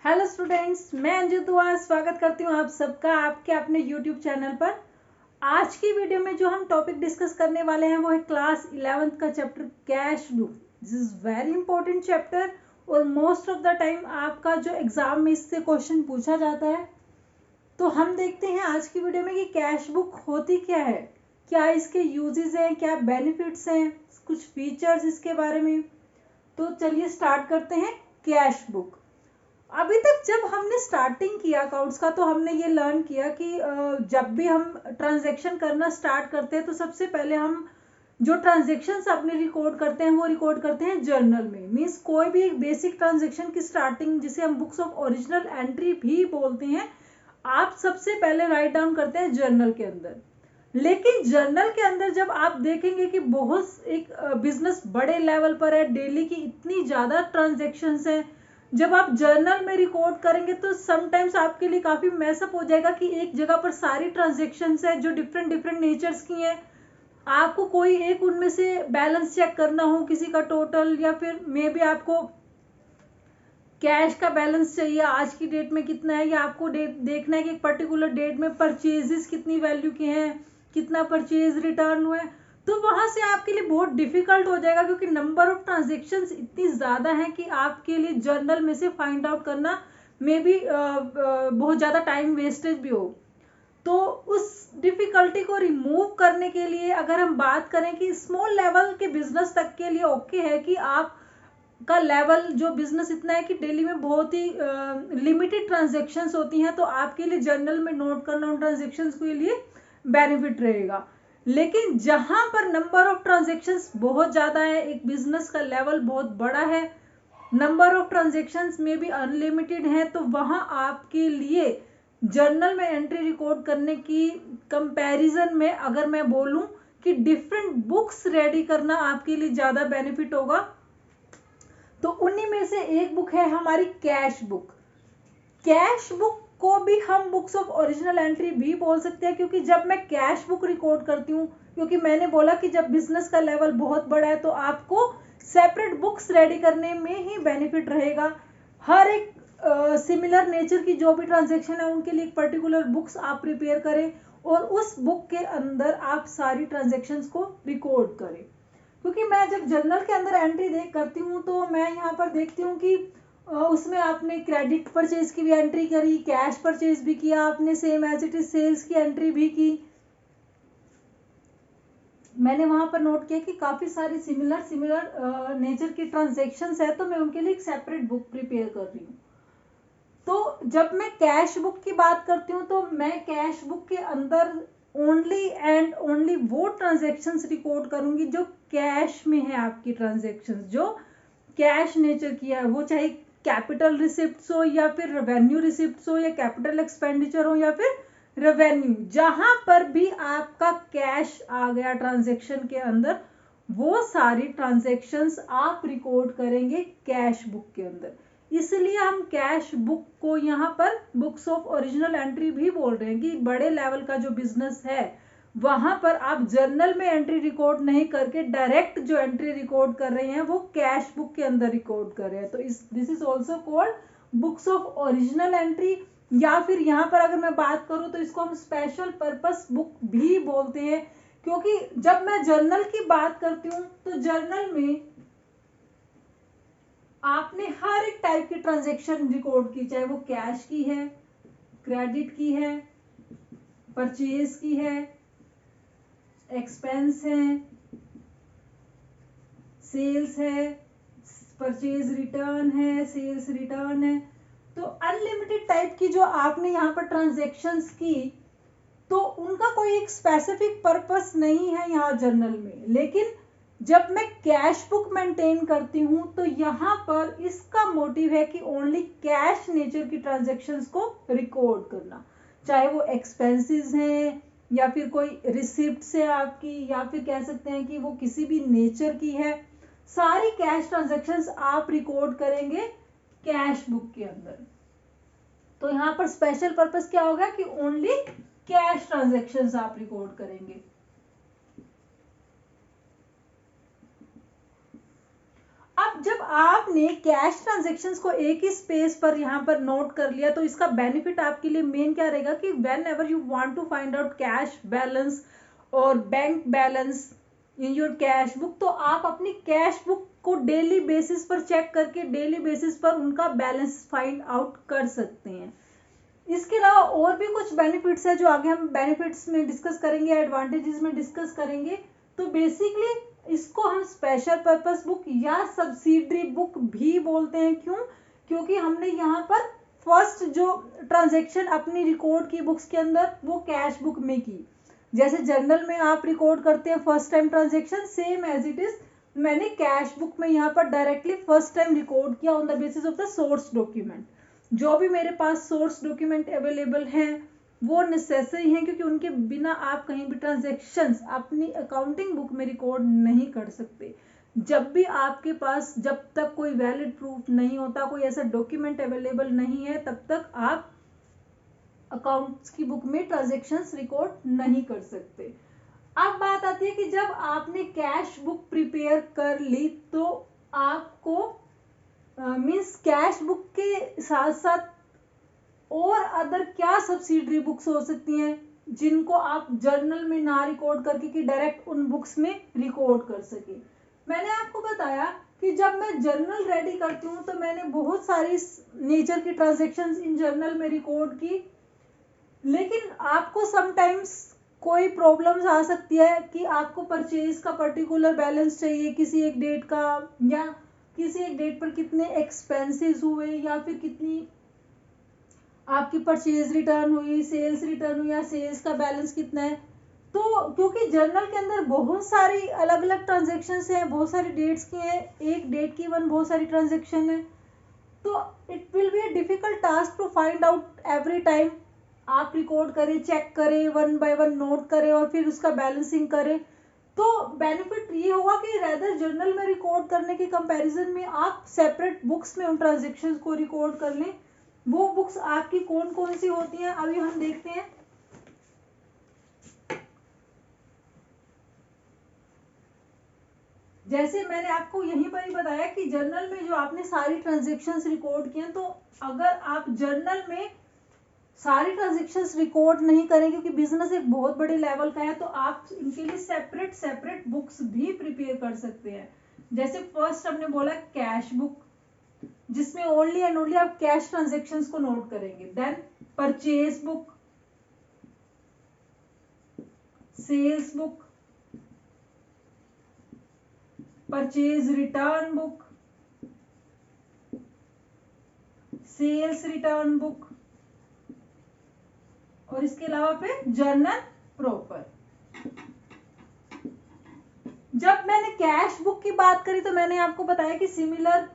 Hello students, मैं अंजू दुआ स्वागत करती हूँ आप सबका आपके अपने यूट्यूब चैनल पर। आज की वीडियो में जो हम टॉपिक डिस्कस करने वाले हैं वो है क्लास 11th का chapter cash book. This is very important chapter और मोस्ट ऑफ द टाइम आपका जो एग्जाम में इससे क्वेश्चन पूछा जाता है। तो हम देखते हैं आज की वीडियो में कि कैश बुक होती क्या है, क्या इसके यूजेस हैं, क्या बेनिफिट्स हैं, कुछ फीचर्स इसके बारे में। तो चलिए स्टार्ट करते हैं। कैश बुक, अभी तक जब हमने स्टार्टिंग किया अकाउंट्स का तो हमने ये लर्न किया कि जब भी हम ट्रांजैक्शन करना स्टार्ट करते हैं तो सबसे पहले हम जो ट्रांजैक्शंस अपने रिकॉर्ड करते हैं वो रिकॉर्ड करते हैं जर्नल में। मींस कोई भी एक बेसिक ट्रांजैक्शन की स्टार्टिंग जिसे हम बुक्स ऑफ ओरिजिनल एंट्री भी बोलते हैं, आप सबसे पहले राइट डाउन करते हैं जर्नल के अंदर। लेकिन जर्नल के अंदर जब आप देखेंगे कि बहुत एक बिजनेस बड़े लेवल पर है, डेली की इतनी ज्यादा ट्रांजैक्शंस हैं, जब आप जर्नल में रिकॉर्ड करेंगे तो समटाइम्स आपके लिए काफी मैसअप हो जाएगा कि एक जगह पर सारी ट्रांजैक्शंस है जो डिफरेंट डिफरेंट नेचर्स की हैं। आपको कोई एक उनमें से बैलेंस चेक करना हो, किसी का टोटल, या फिर मे बी आपको कैश का बैलेंस चाहिए आज की डेट में कितना है, या आपको देखना है कि एक पर्टिकुलर डेट में परचेजेस कितनी वैल्यू के हैं, कितना परचेज रिटर्न हुआ है, तो वहां से आपके लिए बहुत डिफिकल्ट हो जाएगा क्योंकि नंबर ऑफ ट्रांजेक्शन्स इतनी ज्यादा है कि आपके लिए जर्नल में से फाइंड आउट करना मे बी बहुत ज्यादा टाइम वेस्टेज भी हो। तो उस डिफिकल्टी को रिमूव करने के लिए अगर हम बात करें कि स्मॉल लेवल के बिजनेस तक के लिए ओके है कि आप का लेवल जो बिजनेस इतना है कि डेली में बहुत ही लिमिटेड ट्रांजेक्शन्स होती हैं, तो आपके लिए जर्नल में नोट करना उन ट्रांजेक्शन्स के लिए बेनिफिट रहेगा। लेकिन जहां पर नंबर ऑफ ट्रांजेक्शन्स बहुत ज्यादा है, एक बिजनेस का लेवल बहुत बड़ा है, नंबर ऑफ ट्रांजेक्शन्स में भी अनलिमिटेड है, तो वहां आपके लिए जर्नल में एंट्री रिकॉर्ड करने की कंपैरिजन में अगर मैं बोलूं कि डिफरेंट बुक्स रेडी करना आपके लिए ज्यादा बेनिफिट होगा। तो उन्हीं में से एक बुक है हमारी कैश बुक। कैश बुक को भी हम बुक्स ऑफ ओरिजिनल एंट्री भी बोल सकते हैं क्योंकि जब मैं कैश बुक रिकॉर्ड करती हूँ, क्योंकि मैंने बोला कि जब बिजनेस का लेवल बहुत बड़ा है तो आपको सेपरेट बुक्स रेडी करने में ही बेनिफिट रहेगा। हर एक सिमिलर नेचर की जो भी ट्रांजेक्शन है उनके लिए एक पर्टिकुलर बुक्स आप प्रिपेयर करें और उस बुक के अंदर आप सारी ट्रांजेक्शन्स को रिकॉर्ड करें। क्योंकि मैं जब जर्नल के अंदर एंट्री देख करती हूँ तो मैं यहाँ पर देखती हूँ कि उसमें आपने क्रेडिट परचेज की भी एंट्री करी, कैश परचेज भी किया आपने, same as it is sales की एंट्री भी की। मैंने वहां पर नोट किया कि काफी सारी सिमिलर नेचर की ट्रांजेक्शन्स है, तो मैं उनके लिए एक सेपरेट बुक प्रिपेयर कर रही हूँ। तो जब मैं कैश बुक की बात करती हूँ तो मैं कैश बुक के अंदर ओनली एंड ओनली वो ट्रांजेक्शन्स रिकॉर्ड करूंगी जो कैश में है। आपकी ट्रांजेक्शन्स जो कैश नेचर की है, वो चाहे कैपिटल रिसिप्ट्स हो या फिर रेवेन्यू रिसिप्ट्स हो या कैपिटल एक्सपेंडिचर हो या फिर रेवेन्यू, जहां पर भी आपका कैश आ गया ट्रांजेक्शन के अंदर, वो सारी ट्रांजेक्शन्स आप रिकॉर्ड करेंगे कैश बुक के अंदर। इसलिए हम कैश बुक को यहाँ पर बुक्स ऑफ ओरिजिनल एंट्री भी बोल रहे हैं कि बड़े लेवल का जो बिजनेस है वहां पर आप जर्नल में एंट्री रिकॉर्ड नहीं करके डायरेक्ट जो एंट्री रिकॉर्ड कर रहे हैं वो कैश बुक के अंदर रिकॉर्ड कर रहे हैं। तो this is also called books of original entry, या फिर यहाँ पर अगर मैं बात करूं तो इसको हम स्पेशल पर्पस बुक भी बोलते हैं। क्योंकि जब मैं जर्नल की बात करती हूँ तो जर्नल में आपने हर एक टाइप की ट्रांजेक्शन रिकॉर्ड की, चाहे वो कैश की है, क्रेडिट की है, परचेज की है, एक्सपेंस है, सेल्स है, परचेज रिटर्न है, सेल्स रिटर्न है। तो अनलिमिटेड टाइप की जो आपने यहाँ पर ट्रांजेक्शन्स की, तो उनका कोई एक स्पेसिफिक पर्पस नहीं है यहाँ जर्नल में। लेकिन जब मैं कैश बुक मेंटेन करती हूँ तो यहाँ पर इसका मोटिव है कि ओनली कैश नेचर की ट्रांजेक्शन्स को रिकॉर्ड करना, चाहे वो एक्सपेंसेस हैं या फिर कोई रिसिप्ट है आपकी, या फिर कह सकते हैं कि वो किसी भी नेचर की है। सारी कैश ट्रांजेक्शन्स आप रिकॉर्ड करेंगे कैश बुक के अंदर। तो यहाँ पर स्पेशल पर्पस क्या होगा कि ओनली कैश ट्रांजेक्शन्स आप रिकॉर्ड करेंगे। अब जब आपने कैश ट्रांजेक्शन्स को एक ही स्पेस पर यहाँ पर नोट कर लिया तो इसका बेनिफिट आपके लिए मेन क्या रहेगा कि whenever you want to find out cash balance और bank balance in your cash book, तो आप अपनी कैश बुक को डेली बेसिस पर चेक करके डेली बेसिस पर उनका बैलेंस फाइंड आउट कर सकते हैं। इसके अलावा और भी कुछ बेनिफिट्स है जो आगे हम बेनिफिट्स में डिस्कस करेंगे, एडवांटेजेस में डिस्कस करेंगे। तो बेसिकली इसको हम स्पेशल पर्पस बुक या सब्सिडरी बुक भी बोलते हैं। क्यों? क्योंकि हमने यहाँ पर फर्स्ट जो ट्रांजेक्शन अपनी रिकॉर्ड की बुक्स के अंदर वो कैश बुक में की। जैसे जर्नल में आप रिकॉर्ड करते हैं first time transaction, same as it is मैंने कैश बुक में यहाँ पर डायरेक्टली फर्स्ट टाइम रिकॉर्ड किया on the basis of the source document. जो भी मेरे पास सोर्स डॉक्यूमेंट अवेलेबल हैं वो नेसेसरी हैं, क्योंकि उनके बिना आप कहीं भी ट्रांजेक्शन्स अपनी अकाउंटिंग बुक में रिकॉर्ड नहीं कर सकते। जब भी आपके पास जब तक कोई वैलिड प्रूफ नहीं होता, कोई ऐसा डॉक्यूमेंट अवेलेबल नहीं है, तब तक आप अकाउंट्स की बुक में ट्रांजेक्शन्स रिकॉर्ड नहीं कर सकते। अब बात आती है कि जब आपने कैश बुक प्रिपेयर कर ली तो आपको मीन्स कैश बुक के साथ साथ और अदर क्या सब्सिडरी बुक्स हो सकती हैं जिनको आप जर्नल में ना रिकॉर्ड करके कि डायरेक्ट उन बुक्स में रिकॉर्ड कर सके। मैंने आपको बताया कि जब मैं जर्नल रेडी करती हूँ तो मैंने बहुत सारी नेचर की ट्रांजेक्शन्स इन जर्नल में रिकॉर्ड की, लेकिन आपको समटाइम्स कोई प्रॉब्लम्स आ सकती है कि आपको परचेज का पर्टिकुलर बैलेंस चाहिए किसी एक डेट का, या किसी एक डेट पर कितने एक्सपेंसेस हुए, या फिर कितनी आपकी परचेज रिटर्न हुई, सेल्स रिटर्न हुई, या सेल्स का बैलेंस कितना है। तो क्योंकि जर्नल के अंदर बहुत सारी अलग अलग ट्रांजेक्शन्स हैं, बहुत सारी डेट्स की हैं, एक डेट की वन बहुत सारी ट्रांजेक्शन है, तो it will be a difficult task to find out every time. आप रिकॉर्ड करें, चेक करें, वन बाय वन नोट करें और फिर उसका बैलेंसिंग करें। तो बेनिफिट ये होगा कि रेदर जर्नल में रिकॉर्ड करने के कंपैरिजन में आप सेपरेट बुक्स में उन ट्रांजेक्शन्स को रिकॉर्ड कर लें। वो बुक्स आपकी कौन कौन सी होती हैं अभी हम देखते हैं। जैसे मैंने आपको यहीं पर ही बताया कि जर्नल में जो आपने सारी ट्रांजेक्शन्स रिकॉर्ड किए, तो अगर आप जर्नल में सारी ट्रांजेक्शन्स रिकॉर्ड नहीं करें क्योंकि बिजनेस एक बहुत बड़े लेवल का है, तो आप इनके लिए सेपरेट बुक्स भी प्रिपेयर कर सकते हैं। जैसे फर्स्ट हमने बोला कैश बुक, जिसमें ओनली एंड ओनली आप कैश ट्रांजेक्शन्स को नोट करेंगे। Then purchase book, sales book, purchase return book, sales return book, और इसके अलावा फिर जर्नल प्रॉपर। जब मैंने कैश बुक की बात करी तो मैंने आपको बताया कि सिमिलर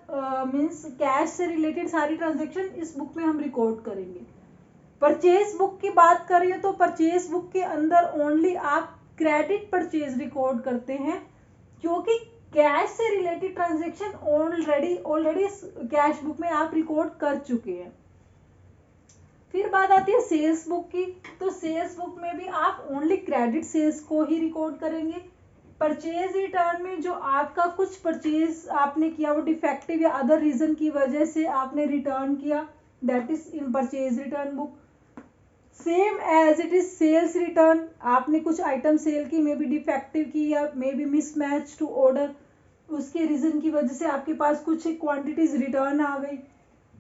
मींस कैश से रिलेटेड सारी ट्रांजेक्शन इस बुक में हम रिकॉर्ड करेंगे। परचेज बुक की बात कर रही हूँ तो परचेज बुक के अंदर ओनली आप क्रेडिट परचेज रिकॉर्ड करते हैं, क्योंकि कैश से related transaction already cash book में आप रिकॉर्ड कर चुके हैं। फिर बात आती है सेल्स बुक की, तो सेल्स बुक में भी आप ओनली क्रेडिट सेल्स को ही रिकॉर्ड करेंगे। परचेज रिटर्न में जो आपका कुछ परचेज आपने किया वो डिफेक्टिव या अदर रीजन की वजह से आपने रिटर्न किया, that is in purchase return book. Same as it is sales return, आपने कुछ आइटम सेल की, मे बी डिफेक्टिव की या may be mismatch to order, उसके रीजन की वजह से आपके पास कुछ क्वांटिटीज रिटर्न आ गई।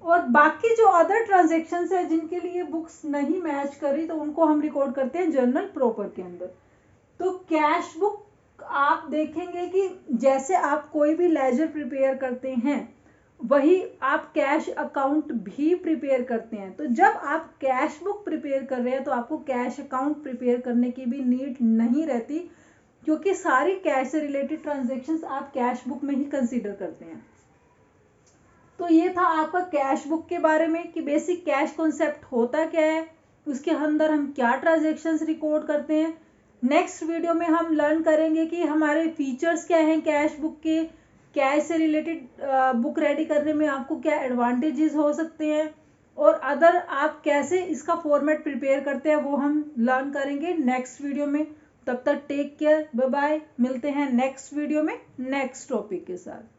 और बाकी जो अदर ट्रांजेक्शन्स है जिनके लिए बुक्स नहीं मैच कर रही, तो उनको हम रिकॉर्ड करते हैं जर्नल प्रॉपर के अंदर। तो कैश बुक आप देखेंगे कि जैसे आप कोई भी लेजर प्रिपेयर करते हैं वही आप कैश अकाउंट भी प्रिपेयर करते हैं। तो जब आप कैश बुक प्रिपेयर कर रहे हैं तो आपको कैश अकाउंट प्रिपेयर करने की भी नीड नहीं रहती, क्योंकि सारी कैश से रिलेटेड ट्रांजेक्शन्स आप कैश बुक में ही कंसीडर करते हैं। तो ये था आपका कैश बुक के बारे में कि बेसिक कैश कॉन्सेप्ट होता क्या है, उसके अंदर हम क्या ट्रांजेक्शन्स रिकॉर्ड करते हैं। नेक्स्ट वीडियो में हम लर्न करेंगे कि हमारे फीचर्स क्या हैं कैश बुक के, कैश से रिलेटेड बुक रेडी करने में आपको क्या एडवांटेजेस हो सकते हैं, और अदर आप कैसे इसका फॉर्मेट प्रिपेयर करते हैं वो हम लर्न करेंगे नेक्स्ट वीडियो में। तब तक टेक केयर, बाय बाय, मिलते हैं नेक्स्ट वीडियो में नेक्स्ट टॉपिक के साथ।